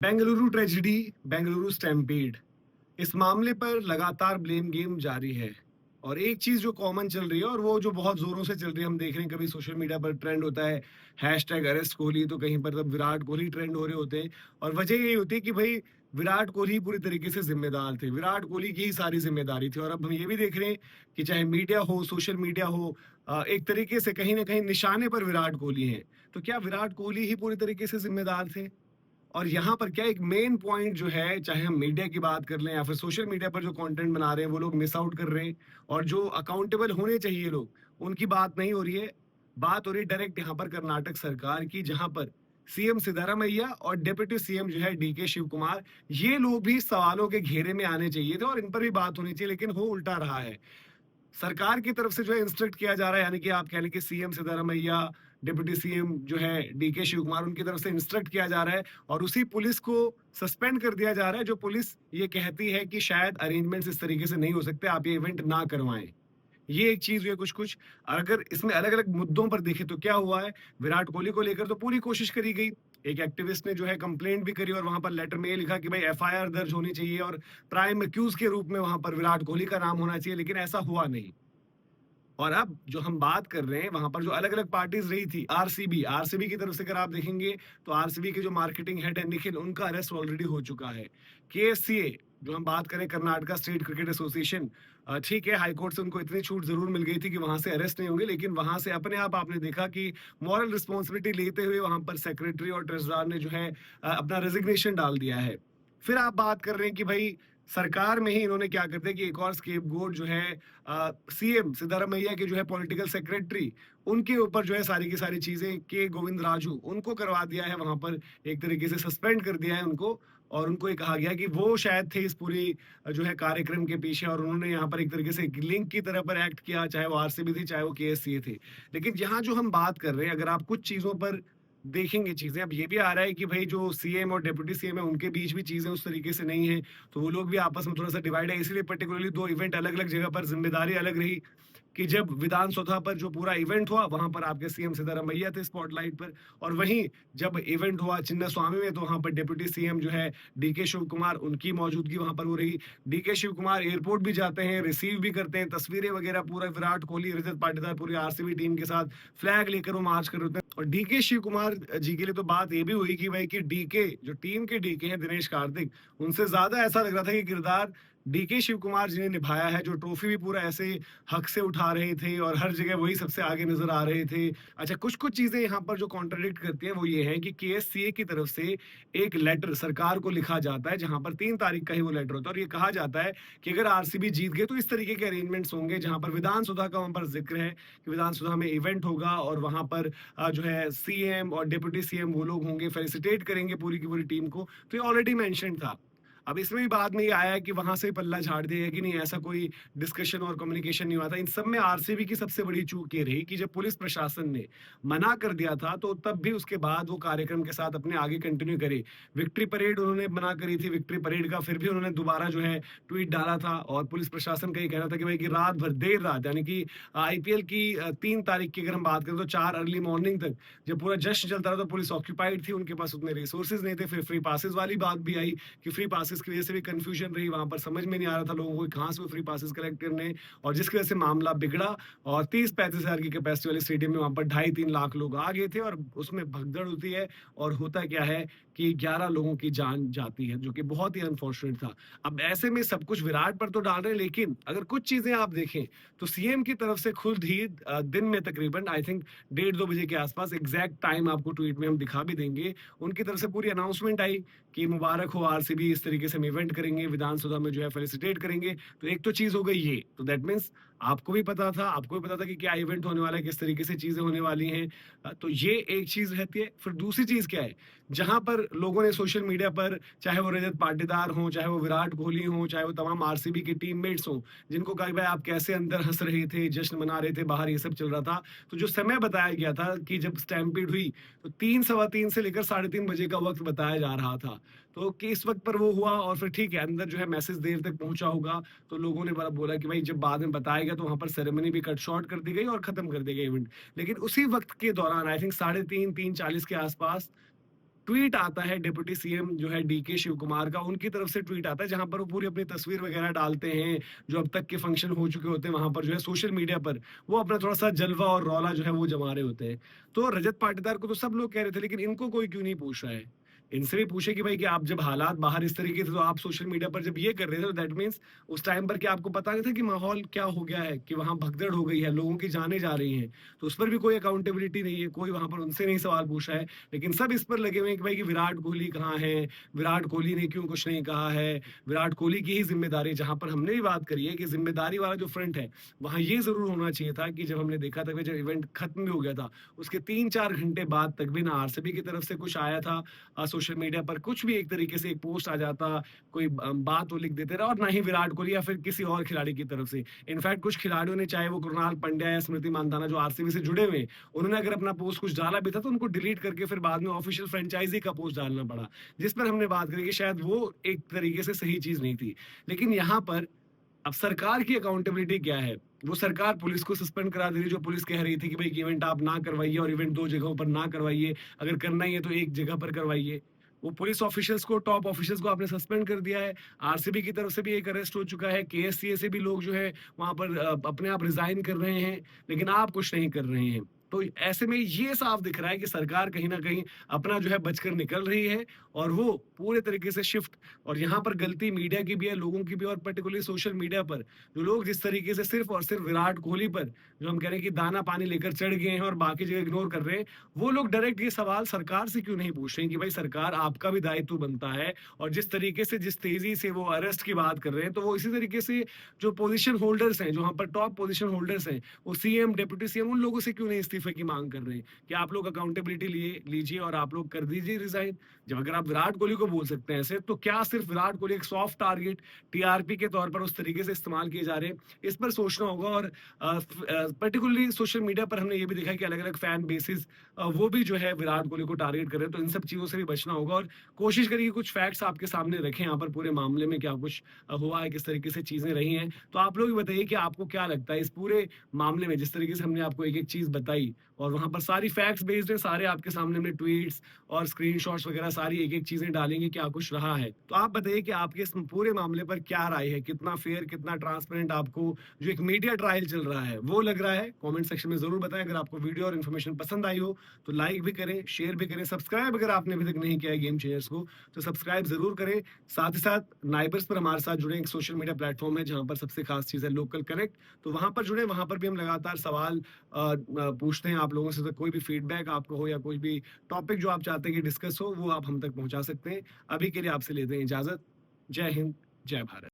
Bengaluru tragedy, Bengaluru stampede, इस मामले पर लगातार ब्लेम गेम जारी है। और एक चीज जो कॉमन चल रही है और वो जो बहुत जोरों से चल रही है, हम देख रहे हैं कभी सोशल मीडिया पर ट्रेंड होता है हैशटैग अरेस्ट कोहली, तो कहीं पर तब विराट कोहली ट्रेंड हो रहे होते हैं। और वजह यही होती है कि भाई विराट कोहली पूरी तरीके से जिम्मेदार थे, विराट कोहली की ही सारी जिम्मेदारी थी। और अब हम ये भी देख रहे हैं कि चाहे मीडिया हो, सोशल मीडिया हो, एक तरीके से कहीं ना कहीं निशाने पर विराट कोहली हैं। तो क्या विराट कोहली ही पूरी तरीके से जिम्मेदार थे? और यहाँ पर क्या एक मेन पॉइंट जो है, चाहे हम मीडिया की बात कर लें या फिर सोशल मीडिया पर जो कंटेंट बना रहे हैं, वो लोग मिस आउट कर रहे हैं। और जो अकाउंटेबल होने चाहिए लोग, उनकी बात नहीं हो रही है। बात हो रही है डायरेक्ट यहाँ पर कर्नाटक सरकार की, जहां पर सीएम सिद्धारमैया और डिप्टी सीएम जो है डीके शिव कुमार, ये लोग भी सवालों के घेरे में आने चाहिए थे और इन पर भी बात होनी चाहिए, लेकिन हो उल्टा रहा है। सरकार की तरफ से जो है इंस्ट्रक्ट किया जा रहा है, यानी कि आप कह लें कि सीएम सिद्धारमैया, डिप्टी सीएम जो है डीके शिव कुमार, उनकी तरफ से इंस्ट्रक्ट किया जा रहा है और उसी पुलिस को सस्पेंड कर दिया जा रहा है जो पुलिस ये कहती है कि शायद अरेंजमेंट्स इस तरीके से नहीं हो सकते, आप ये इवेंट ना करवाएं। ये एक चीज हुई है कुछ-कुछ। अगर इसमें अलग-अलग मुद्दों पर देखें तो क्या हुआ है, विराट कोहली को लेकर तो पूरी कोशिश करी गई। एक एक्टिविस्ट ने जो है कंप्लेंट भी करी और वहां पर लेटर में ये लिखा कि भाई एफआईआर दर्ज होनी चाहिए और प्राइम एक्यूज के रूप में वहां पर विराट कोहली का नाम होना चाहिए, लेकिन ऐसा हुआ नहीं। और अब जो हम बात कर रहे हैं, वहां पर जो अलग-अलग पार्टीज रही थी, आरसीबी आरसीबी की तरफ से अगर आप देखेंगे तो आरसीबी के जो मार्केटिंग हेड है निखिल, उनका अरेस्ट ऑलरेडी हो चुका है। केएससीए जो हम बात करें, कर्नाटका स्टेट क्रिकेट एसोसिएशन, ठीक है, हाई कोर्ट से उनको इतनी छूट जरूर मिल गई थी कि वहां से अरेस्ट नहीं होंगे, लेकिन वहां से अपने आप आपने देखा कि मॉरल रिस्पॉन्सिबिलिटी लेते हुए वहां पर सेक्रेटरी और ट्रेजरार ने जो है अपना रेजिग्नेशन डाल दिया है। फिर आप बात कर रहे हैं कि भाई सरकार में ही इन्होंने क्या करते हैं कि एक और स्केपगोट जो है सीएम सिद्धारमैया के जो है पॉलिटिकल सेक्रेटरी, उनके ऊपर जो है सारी की सारी चीजें, के गोविंद राजू, उनको करवा दिया है वहां पर, एक तरीके से सस्पेंड कर दिया है उनको। और उनको ये कहा गया कि वो शायद थे इस पूरी जो है कार्यक्रम के पीछे और उन्होंने यहाँ पर एक तरीके से एक लिंक की तरह पर एक्ट किया, चाहे वो आरसीबी थी चाहे वो केएससीए थे। लेकिन यहाँ जो हम बात कर रहे हैं, अगर आप कुछ चीजों पर देखेंगे चीजें, अब ये भी आ रहा है कि भाई जो सीएम और डिप्टी सीएम है उनके बीच भी चीजें उस तरीके से नहीं है, तो वो लोग भी आपस में थोड़ा सा डिवाइड है। इसलिए पर्टिकुलरली दो इवेंट अलग अलग जगह पर जिम्मेदारी अलग रही कि जब विधानसभा पर जो पूरा इवेंट हुआ, वहां पर आपके सीएम सिद्धारमैया थे स्पॉटलाइट पर, और वहीं जब इवेंट हुआ चिन्ना स्वामी में, तो वहां पर डिप्टी सीएम जो है डीके शिव कुमार, उनकी मौजूदगी वहां पर हो रही। डीके शिव कुमार एयरपोर्ट भी जाते हैं, रिसीव भी करते हैं, तस्वीरें वगैरह, पूरा विराट कोहली, रजत पाटीदार, पूरी आरसीबी टीम के साथ फ्लैग लेकर वो मार्च कर रहे होते हैं। और डीके शिव कुमार जी के लिए तो बात ये भी हुई कि भाई कि डीके जो टीम के डीके हैं दिनेश कार्तिक, उनसे ज्यादा ऐसा लग रहा था कि किरदार डीके शिव कुमार जी ने निभाया है, जो ट्रॉफी भी पूरा ऐसे हक से उठा रहे थे और हर जगह वही सबसे आगे नजर आ रहे थे। अच्छा, कुछ कुछ चीजें यहाँ पर जो कॉन्ट्रडिक्ट करती हैं वो ये है कि केएससीए की तरफ से एक लेटर सरकार को लिखा जाता है, जहां पर 3 तारीख का ही वो लेटर होता है और ये कहा जाता है कि अगर आरसीबी जीत गए तो इस तरीके के अरेंजमेंट्स होंगे, जहां पर विधानसभा का वहां पर जिक्र है कि विधानसभा में इवेंट होगा और वहां पर जो है सीएम और डिप्टी सीएम वो लोग होंगे, फेलिसिटेट करेंगे पूरी की पूरी टीम को। तो ये ऑलरेडी मेंशन था। अब इसमें भी बाद में ये आया है कि वहां से पल्ला झाड़ दिया है कि नहीं, ऐसा कोई डिस्कशन और कम्युनिकेशन नहीं हुआ था। इन सब में आरसीबी की सबसे बड़ी चूक ये रही कि जब पुलिस प्रशासन ने मना कर दिया था, तो तब भी उसके बाद वो कार्यक्रम के साथ अपने आगे कंटिन्यू करे। विक्ट्री परेड उन्होंने मना करी थी, विक्ट्री परेड का फिर भी उन्होंने दोबारा जो है ट्वीट डाला था और पुलिस प्रशासन का ये कहना था कि भाई कि रात भर, देर रात, यानी कि आईपीएल की 3 तारीख की अगर हम बात करें तो 4 अर्ली मॉर्निंग तक जब पूरा जश्न चलता रहा, तो पुलिस ऑक्यूपाइड थी, उनके पास उतने रिसोर्सेज नहीं थे। फिर फ्री पासिस वाली बात भी आई कि फ्री पासिस की वजह से भी कंफ्यूजन रही, वहां पर समझ में नहीं आ रहा था लोगों को कहां से वो फ्री पासिस कलेक्ट करने हैं, और जिसकी वजह से मामला बिगड़ा और 30-35 हजार की कैपेसिटी वाले स्टेडियम में वहां पर 2.5-3 लाख लोग आ गए थे और उसमें भगदड़ होती है। और होता क्या है कि 11 लोगों की जान जाती है, जो कि बहुत ही अनफॉर्चुनेट था। अब ऐसे में सब कुछ विराट पर तो डाल रहे हैं, लेकिन अगर कुछ चीजें आप देखें तो सीएम की तरफ से खुद ही दिन में तकरीबन आई थिंक 1:30-2 बजे के आसपास, एग्जैक्ट टाइम आपको ट्वीट में हम दिखा भी देंगे, उनकी तरफ से पूरी अनाउंसमेंट आई कि मुबारक हो आरसीबी, इस तरीके से हम इवेंट करेंगे, विधानसभा में जो है फेलिसिटेट करेंगे। तो एक तो चीज हो गई ये, तो दैट मीन्स आपको भी पता था, आपको भी पता था कि क्या इवेंट होने वाला है, किस तरीके से चीजें होने वाली हैं। तो ये एक चीज रहती है। फिर दूसरी चीज क्या है, जहां पर लोगों ने सोशल मीडिया पर, चाहे वो रजत पाटीदार हो, चाहे वो विराट कोहली हो, चाहे वो तमाम आरसीबी के टीममेट्स हो, जिनको कहा कि भाई आप कैसे अंदर हंस रहे थे, जश्न मना रहे थे, बाहर ये सब चल रहा था, तो जो समय बताया गया था कि जब स्टैम्पीड हुई, तो 3 सवा 3 से लेकर 3:30 बजे का वक्त बताया जा रहा था। तो कि इस वक्त पर वो हुआ और फिर ठीक है, अंदर जो है मैसेज देर तक पहुंचा होगा, तो लोगों ने बड़ा बोला कि भाई जब बाद में बताया गया तो वहां पर सेरेमनी भी कट शॉर्ट कर दी गई और खत्म कर दिया गया इवेंट। लेकिन उसी वक्त के दौरान आई थिंक 3:30 3:40 के आसपास ट्वीट आता है डिप्टी सीएम जो है डीके शिव कुमार का, उनकी तरफ से ट्वीट आता है जहां पर वो पूरी अपनी तस्वीर वगैरह डालते हैं, जो अब तक के फंक्शन हो चुके होते हैं वहां पर जो है सोशल मीडिया पर वो अपना थोड़ा सा जलवा और रौला जो है वो जमा रहे होते हैं। तो रजत पाटीदार को तो सब लोग कह रहे थे, लेकिन इनको कोई क्यों नहीं पूछ रहा है? इनसे भी पूछे कि भाई कि आप जब हालात बाहर इस तरीके से, तो आप सोशल मीडिया पर जब ये कर रहे थे, तो दैट मीन्स उस टाइम पर क्या आपको पता नहीं था कि माहौल क्या हो गया है, कि वहां भगदड़ हो गई है, लोगों की जानें जा रही हैं। तो उस पर भी कोई अकाउंटेबिलिटी नहीं है, कोई वहां पर उनसे नहीं सवाल पूछ रहा है। लेकिन सब इस पर लगे हुए हैं कि भाई कि विराट कोहली कहाँ है, विराट कोहली ने क्यों कुछ नहीं कहा है, विराट कोहली की ही जिम्मेदारी। जहां पर हमने भी बात करी है कि जिम्मेदारी वाला जो फ्रंट है, वहां ये जरूर होना चाहिए था कि जब हमने देखा था कि जब इवेंट खत्म भी हो गया था, उसके 3-4 घंटे बाद तक भी ना आरसीबी की तरफ से कुछ आया था सोशल मीडिया पर, कुछ भी एक तरीके से एक पोस्ट आ जाता, कोई बात वो लिख देते रहे, और ना ही विराट कोहली या फिर किसी और खिलाड़ी की तरफ से। इनफैक्ट कुछ खिलाड़ियों ने, चाहे वो कृणाल पंड्या या स्मृति मानधाना जो आरसीबी से जुड़े हुए हैं, उन्होंने अगर अपना पोस्ट कुछ डाला भी था तो उनको डिलीट करके फिर बाद में ऑफिशियल फ्रेंचाइजी का पोस्ट डालना पड़ा, जिस पर हमने बात करी कि शायद वो एक तरीके से सही चीज नहीं थी। लेकिन यहाँ पर अब सरकार की अकाउंटेबिलिटी क्या है? वो सरकार पुलिस को सस्पेंड करा दे रही है, जो पुलिस कह रही थी कि भाई कि इवेंट आप ना करवाइए और इवेंट 2 जगहों पर ना करवाइए, अगर करना ही है तो एक जगह पर करवाइए। वो पुलिस ऑफिशियल्स को, टॉप ऑफिशियल्स को आपने सस्पेंड कर दिया है। आरसीबी की तरफ से भी एक अरेस्ट हो चुका है, केएससीए से भी लोग जो है वहाँ पर अपने आप रिज़ाइन कर रहे हैं, लेकिन आप कुछ नहीं कर रहे हैं। तो ऐसे में ये साफ दिख रहा है कि सरकार कहीं न कहीं अपना जो है बचकर निकल रही है, और वो पूरे तरीके से शिफ्ट, और यहाँ पर गलती मीडिया की भी है, लोगों की भी, और पर्टिकुलरली सोशल मीडिया पर जो लोग जिस तरीके से सिर्फ और सिर्फ विराट कोहली पर जो हम कह रहे हैं कि दाना पानी लेकर चढ़ गए हैं और बाकी जगह इग्नोर कर रहे हैं, वो लोग डायरेक्ट ये सवाल सरकार से क्यों नहीं पूछ रहे हैं कि भाई सरकार, आपका भी दायित्व बनता है। और जिस तरीके से, जिस तेजी से वो अरेस्ट की बात कर रहे हैं, तो वो इसी तरीके से जो पोजीशन होल्डर्स हैं, जो वहाँ पर टॉप पोजीशन होल्डर्स हैं, वो सीएम, डिप्टी सीएम, उन लोगों से क्यों नहीं इस्तीफे की मांग कर रहे हैं कि आप लोग अकाउंटेबिलिटी लिए लीजिए और आप लोग कर दीजिए रिजाइन। जब अगर आप विराट कोहली को बोल सकते हैं ऐसे, तो क्या सिर्फ विराट कोहली एक सॉफ्ट टारगेट टीआरपी के तौर पर उस तरीके से इस्तेमाल किए जा रहे हैं? इस पर सोचना होगा। और पर्टिकुलरली सोशल मीडिया पर हमने ये भी देखा है कि अलग अलग फैन बेसिस वो भी जो है विराट कोहली को टारगेट कर रहे हैं, तो इन सब चीजों से भी बचना होगा। और कोशिश करिए कुछ फैक्ट्स आपके सामने रखें यहाँ पर, पूरे मामले में क्या कुछ हुआ है, किस तरीके से चीजें रही हैं। तो आप लोग भी बताइए कि आपको क्या लगता है इस पूरे मामले में, जिस तरीके से हमने आपको एक एक चीज बताई और वहां पर सारी फैक्ट्स बेस्ड है, सारे आपके सामने हमने ट्वीट्स और स्क्रीनशॉट्स वगैरह सारी एक एक चीजें डालेंगे, क्या कुछ रहा है। तो आप बताइए कि आपके इस पूरे मामले पर क्या राय है, कितना फेयर, कितना ट्रांसपेरेंट आपको जो एक मीडिया ट्रायल चल रहा है वो लग रहा है? कमेंट सेक्शन में जरूर बताएं। अगर आपको वीडियो और इन्फॉर्मेशन पसंद आई हो तो लाइक भी करें, शेयर भी करें, सब्सक्राइब अगर आपने अभी तक नहीं किया है गेम चेंजर्स को तो सब्सक्राइब जरूर करें। साथ ही साथ नाइबर्स पर हमारे साथ जुड़े, एक सोशल मीडिया प्लेटफॉर्म है जहां पर सबसे खास चीज है लोकल कनेक्ट, तो वहां पर जुड़े, वहां पर भी हम लगातार सवाल पूछते हैं आप लोगों से। तो कोई भी फीडबैक आपको हो या कोई भी टॉपिक जो आप चाहते हैं कि डिस्कस हो, वो आप हम तक पहुंचा सकते हैं। अभी के लिए आपसे लेते हैं इजाजत। जय हिंद, जय भारत।